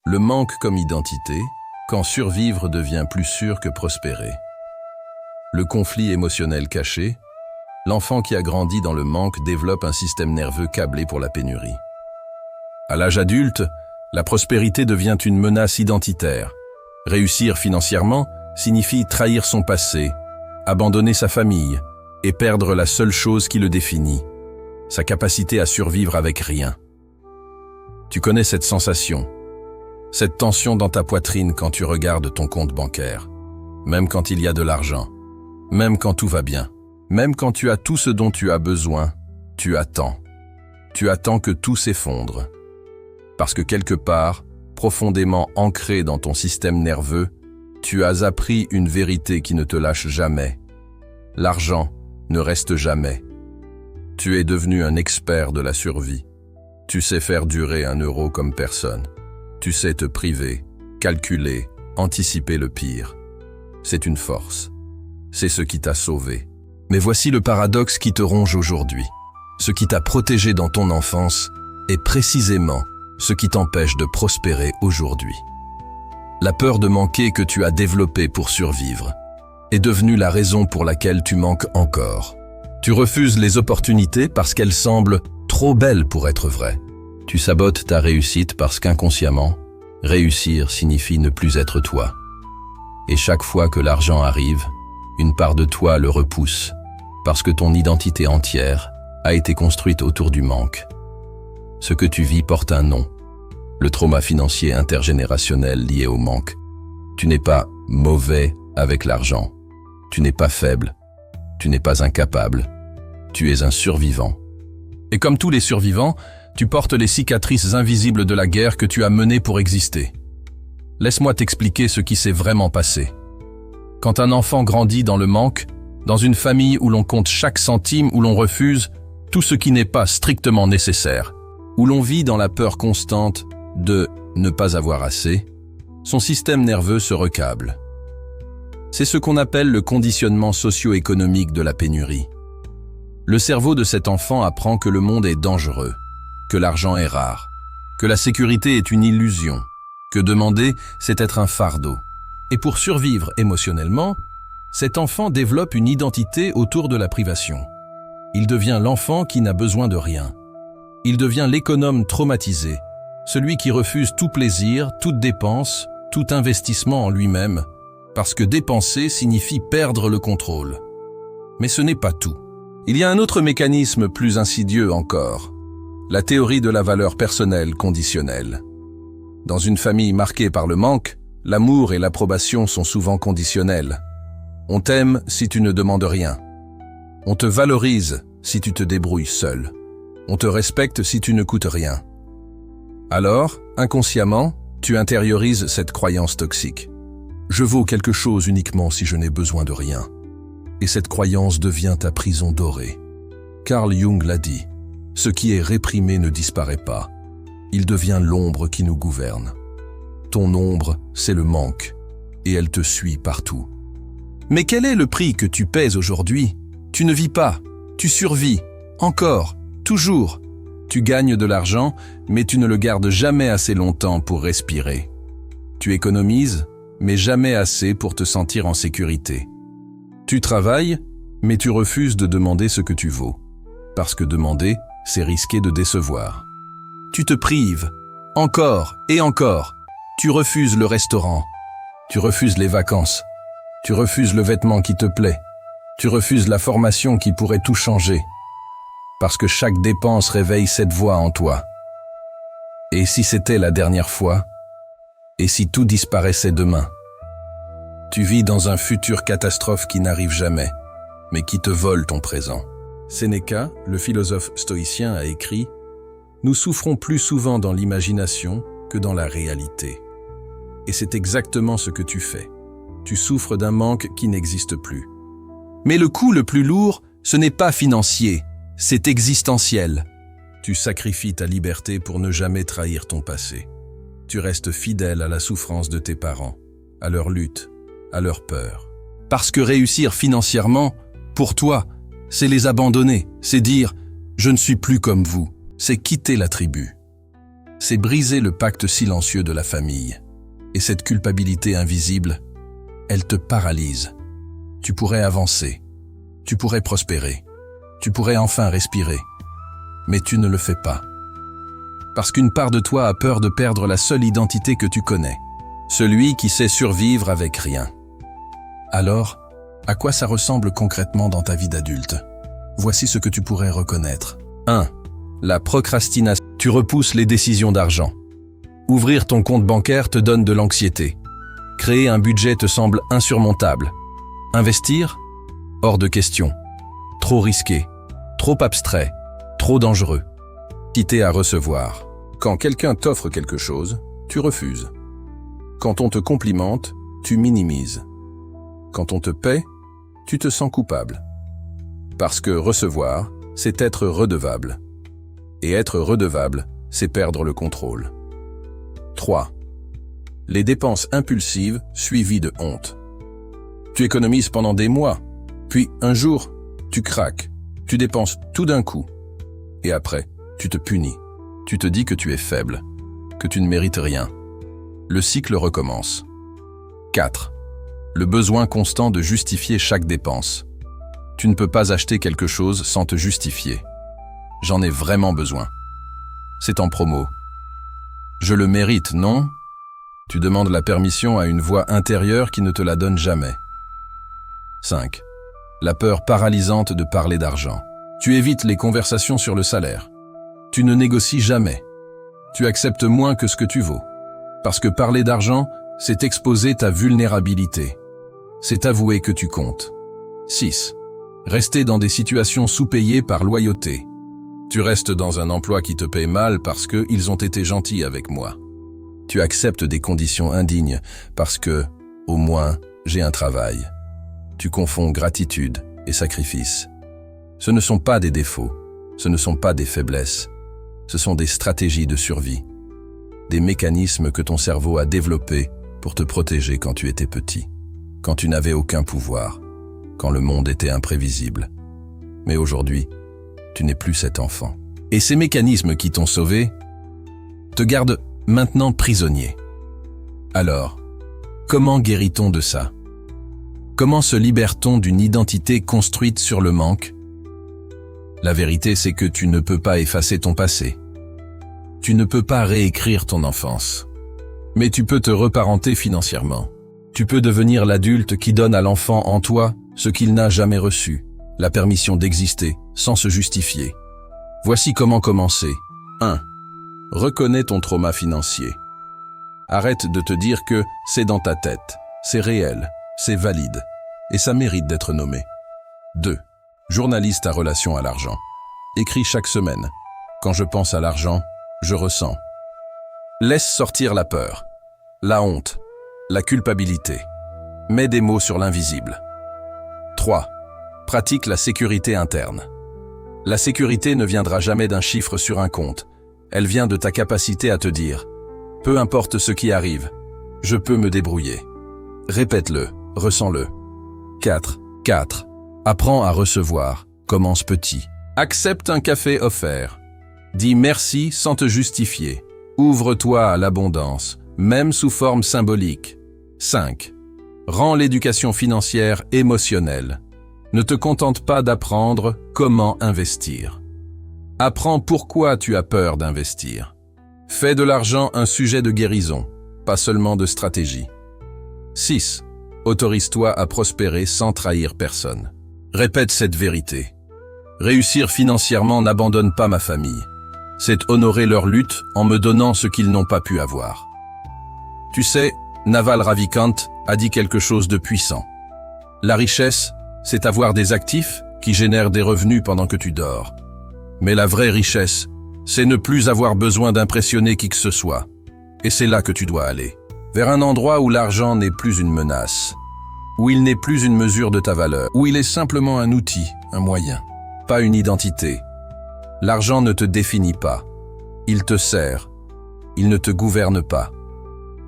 Le manque comme identité, quand survivre devient plus sûr que prospérer. Le conflit émotionnel caché, l'enfant qui a grandi dans le manque développe un système nerveux câblé pour la pénurie. À l'âge adulte, la prospérité devient une menace identitaire. Réussir financièrement signifie trahir son passé, abandonner sa famille et perdre la seule chose qui le définit, sa capacité à survivre avec rien. Tu connais cette sensation, cette tension dans ta poitrine quand tu regardes ton compte bancaire, même quand il y a de l'argent, même quand tout va bien, même quand tu as tout ce dont tu as besoin, tu attends. Tu attends que tout s'effondre. Parce que quelque part, profondément ancré dans ton système nerveux, tu as appris une vérité qui ne te lâche jamais. L'argent ne reste jamais. Tu es devenu un expert de la survie. Tu sais faire durer 1 euro comme personne. Tu sais te priver, calculer, anticiper le pire. C'est une force. C'est ce qui t'a sauvé. Mais voici le paradoxe qui te ronge aujourd'hui. Ce qui t'a protégé dans ton enfance est précisément ce qui t'empêche de prospérer aujourd'hui. La peur de manquer que tu as développée pour survivre est devenue la raison pour laquelle tu manques encore. Tu refuses les opportunités parce qu'elles semblent trop belles pour être vraies. Tu sabotes ta réussite parce qu'inconsciemment, réussir signifie ne plus être toi. Et chaque fois que l'argent arrive, une part de toi le repousse, parce que ton identité entière a été construite autour du manque. Ce que tu vis porte un nom, le trauma financier intergénérationnel lié au manque. Tu n'es pas mauvais avec l'argent, tu n'es pas faible, tu n'es pas incapable, tu es un survivant. Et comme tous les survivants, tu portes les cicatrices invisibles de la guerre que tu as menée pour exister. Laisse-moi t'expliquer ce qui s'est vraiment passé. Quand un enfant grandit dans le manque, dans une famille où l'on compte chaque centime, où l'on refuse tout ce qui n'est pas strictement nécessaire, où l'on vit dans la peur constante de ne pas avoir assez, son système nerveux se recâble. C'est ce qu'on appelle le conditionnement socio-économique de la pénurie. Le cerveau de cet enfant apprend que le monde est dangereux, que l'argent est rare, que la sécurité est une illusion, que demander, c'est être un fardeau. Et pour survivre émotionnellement, cet enfant développe une identité autour de la privation. Il devient l'enfant qui n'a besoin de rien. Il devient l'économe traumatisé, celui qui refuse tout plaisir, toute dépense, tout investissement en lui-même, parce que dépenser signifie perdre le contrôle. Mais ce n'est pas tout. Il y a un autre mécanisme plus insidieux encore, la théorie de la valeur personnelle conditionnelle. Dans une famille marquée par le manque, l'amour et l'approbation sont souvent conditionnels. On t'aime si tu ne demandes rien. On te valorise si tu te débrouilles seul. On te respecte si tu ne coûtes rien. Alors, inconsciemment, tu intériorises cette croyance toxique. Je vaux quelque chose uniquement si je n'ai besoin de rien. Et cette croyance devient ta prison dorée. Carl Jung l'a dit, ce qui est réprimé ne disparaît pas. Il devient l'ombre qui nous gouverne. Ton ombre, c'est le manque, et elle te suit partout. Mais quel est le prix que tu paies aujourd'hui? Tu ne vis pas, tu survis, encore, toujours. Tu gagnes de l'argent, mais tu ne le gardes jamais assez longtemps pour respirer. Tu économises, mais jamais assez pour te sentir en sécurité. Tu travailles, mais tu refuses de demander ce que tu vaux. Parce que demander, c'est risquer de décevoir. Tu te prives, encore et encore. Tu refuses le restaurant. Tu refuses les vacances. Tu refuses le vêtement qui te plaît. Tu refuses la formation qui pourrait tout changer. Parce que chaque dépense réveille cette voix en toi. Et si c'était la dernière fois? Et si tout disparaissait demain? Tu vis dans un futur catastrophe qui n'arrive jamais, mais qui te vole ton présent. Sénéca, le philosophe stoïcien, a écrit « Nous souffrons plus souvent dans l'imagination que dans la réalité. » Et c'est exactement ce que tu fais. Tu souffres d'un manque qui n'existe plus. Mais le coût le plus lourd, ce n'est pas financier, c'est existentiel. Tu sacrifies ta liberté pour ne jamais trahir ton passé. Tu restes fidèle à la souffrance de tes parents, à leur lutte, à leur peur. Parce que réussir financièrement, pour toi, c'est les abandonner, c'est dire « je ne suis plus comme vous », c'est quitter la tribu. C'est briser le pacte silencieux de la famille. Et cette culpabilité invisible, elle te paralyse. Tu pourrais avancer, tu pourrais prospérer, tu pourrais enfin respirer. Mais tu ne le fais pas. Parce qu'une part de toi a peur de perdre la seule identité que tu connais. Celui qui sait survivre avec rien. Alors, à quoi ça ressemble concrètement dans ta vie d'adulte? Voici ce que tu pourrais reconnaître. 1. La procrastination. Tu repousses les décisions d'argent. Ouvrir ton compte bancaire te donne de l'anxiété. Créer un budget te semble insurmontable. Investir? Hors de question. Trop risqué. Trop abstrait. Trop dangereux. Quitter à recevoir. Quand quelqu'un t'offre quelque chose, tu refuses. Quand on te complimente, tu minimises. Quand on te paie, tu te sens coupable. Parce que recevoir, c'est être redevable. Et être redevable, c'est perdre le contrôle. 3. Les dépenses impulsives suivies de honte. Tu économises pendant des mois, puis un jour, tu craques, tu dépenses tout d'un coup. Et après, tu te punis. Tu te dis que tu es faible, que tu ne mérites rien. Le cycle recommence. 4. Le besoin constant de justifier chaque dépense. Tu ne peux pas acheter quelque chose sans te justifier. J'en ai vraiment besoin. C'est en promo. Je le mérite, non? Tu demandes la permission à une voix intérieure qui ne te la donne jamais. 5. La peur paralysante de parler d'argent. Tu évites les conversations sur le salaire. Tu ne négocies jamais. Tu acceptes moins que ce que tu vaux. Parce que parler d'argent, c'est exposer ta vulnérabilité. C'est avouer que tu comptes. 6. Rester dans des situations sous-payées par loyauté. Tu restes dans un emploi qui te paye mal parce qu'ils ont été gentils avec moi. Tu acceptes des conditions indignes parce que, au moins, j'ai un travail. Tu confonds gratitude et sacrifice. Ce ne sont pas des défauts, ce ne sont pas des faiblesses. Ce sont des stratégies de survie. Des mécanismes que ton cerveau a développés pour te protéger quand tu étais petit, quand tu n'avais aucun pouvoir, quand le monde était imprévisible. Mais aujourd'hui, tu n'es plus cet enfant. Et ces mécanismes qui t'ont sauvé te gardent maintenant prisonnier. Alors, comment guérit-on de ça? Comment se libère-t-on d'une identité construite sur le manque? La vérité, c'est que tu ne peux pas effacer ton passé. Tu ne peux pas réécrire ton enfance. Mais tu peux te reparenter financièrement. Tu peux devenir l'adulte qui donne à l'enfant en toi ce qu'il n'a jamais reçu, la permission d'exister sans se justifier. Voici comment commencer. 1. Reconnais ton trauma financier. Arrête de te dire que c'est dans ta tête, c'est réel, c'est valide, et ça mérite d'être nommé. 2. Journalise ta relation à l'argent. Écris chaque semaine. Quand je pense à l'argent, je ressens. Laisse sortir la peur, la honte, la culpabilité. Mets des mots sur l'invisible. 3. Pratique la sécurité interne. La sécurité ne viendra jamais d'un chiffre sur un compte. Elle vient de ta capacité à te dire « Peu importe ce qui arrive, je peux me débrouiller ». Répète-le, ressens-le. 4. Apprends à recevoir, commence petit. Accepte un café offert. Dis merci sans te justifier. Ouvre-toi à l'abondance, même sous forme symbolique. 5. Rends l'éducation financière émotionnelle. Ne te contente pas d'apprendre comment investir. Apprends pourquoi tu as peur d'investir. Fais de l'argent un sujet de guérison, pas seulement de stratégie. 6. Autorise-toi à prospérer sans trahir personne. Répète cette vérité. Réussir financièrement n'abandonne pas ma famille. C'est honorer leur lutte en me donnant ce qu'ils n'ont pas pu avoir. Tu sais, Naval Ravikant a dit quelque chose de puissant. La richesse, c'est avoir des actifs qui génèrent des revenus pendant que tu dors. Mais la vraie richesse, c'est ne plus avoir besoin d'impressionner qui que ce soit. Et c'est là que tu dois aller. Vers un endroit où l'argent n'est plus une menace. Où il n'est plus une mesure de ta valeur. Où il est simplement un outil, un moyen. Pas une identité. L'argent ne te définit pas. Il te sert. Il ne te gouverne pas.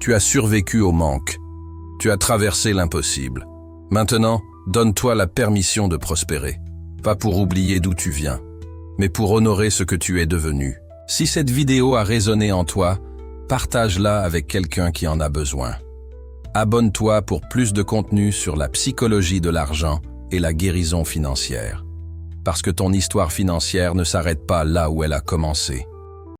Tu as survécu au manque. Tu as traversé l'impossible. Maintenant, donne-toi la permission de prospérer. Pas pour oublier d'où tu viens, mais pour honorer ce que tu es devenu. Si cette vidéo a résonné en toi, partage-la avec quelqu'un qui en a besoin. Abonne-toi pour plus de contenu sur la psychologie de l'argent et la guérison financière. Parce que ton histoire financière ne s'arrête pas là où elle a commencé.